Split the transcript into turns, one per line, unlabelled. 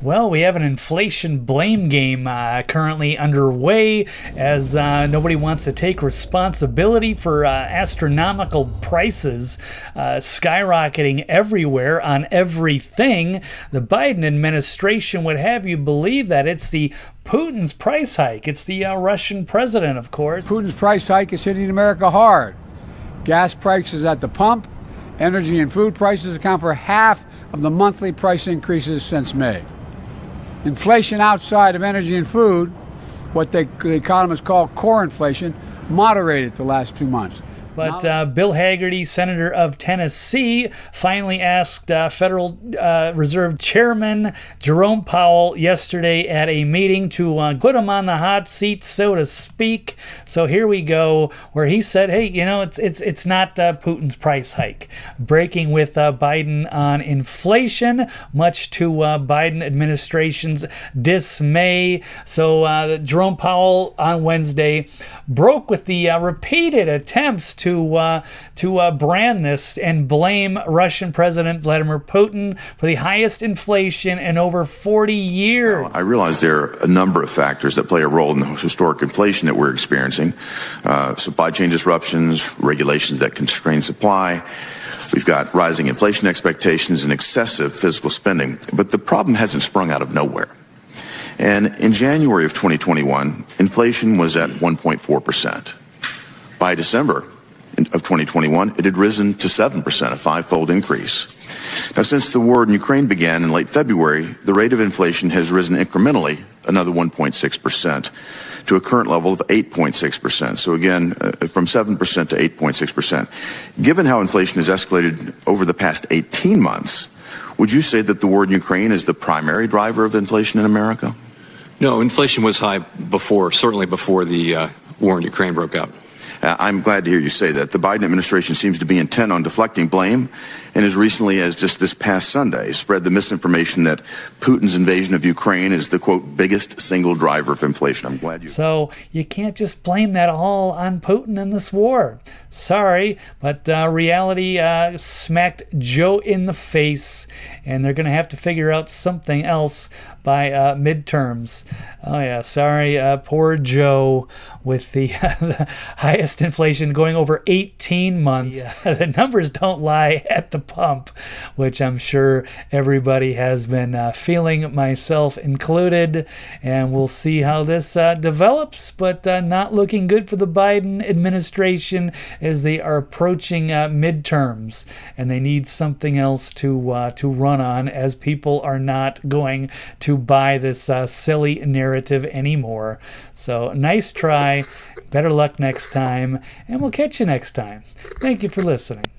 Well, we have an inflation blame game currently underway as nobody wants to take responsibility for astronomical prices skyrocketing everywhere on everything. The Biden administration would have you believe that it's the Putin's price hike. It's the Russian president, of course.
Putin's price hike is hitting America hard. Gas prices at the pump, energy and food prices account for half of the monthly price increases since May. Inflation outside of energy and food, what the economists call core inflation, moderated the last 2 months.
But Bill Hagerty, Senator of Tennessee, finally asked Federal Reserve Chairman Jerome Powell yesterday at a meeting to put him on the hot seat, so to speak. So here we go, where he said, hey, it's not Putin's price hike. Breaking with Biden on inflation, much to Biden administration's dismay. So Jerome Powell on Wednesday broke with the repeated attempts to brand this and blame Russian President Vladimir Putin for the highest inflation in over 40 years.
Well, I realize there are a number of factors that play a role in the historic inflation that we're experiencing. Supply chain disruptions, regulations that constrain supply. We've got rising inflation expectations and excessive fiscal spending. But the problem hasn't sprung out of nowhere. And in January of 2021, inflation was at 1.4%. By December of 2021, it had risen to 7%, a five-fold increase. Now, since the war in Ukraine began in late February, the rate of inflation has risen incrementally, another 1.6%, to a current level of 8.6%. So again, from 7% to 8.6%. Given how inflation has escalated over the past 18 months, would you say that the war in Ukraine is the primary driver of inflation in America?
No, inflation was high before, certainly before the war in Ukraine broke out.
I'm glad to hear you say that. The Biden administration seems to be intent on deflecting blame, and as recently as just this past Sunday, spread the misinformation that Putin's invasion of Ukraine is the, quote, biggest single driver of inflation. I'm glad you...
So you can't just blame that all on Putin in this war. Sorry, but reality smacked Joe in the face, and they're going to have to figure out something else by midterms. Oh, yeah, sorry, poor Joe with the highest inflation going over 18 months. Yeah. The numbers don't lie at the pump, which I'm sure everybody has been feeling, myself included, and we'll see how this develops, but not looking good for the Biden administration as they are approaching midterms, and they need something else to run on, as people are not going to buy this silly narrative anymore. So nice try, better luck next time, and we'll catch you next time. Thank you for listening.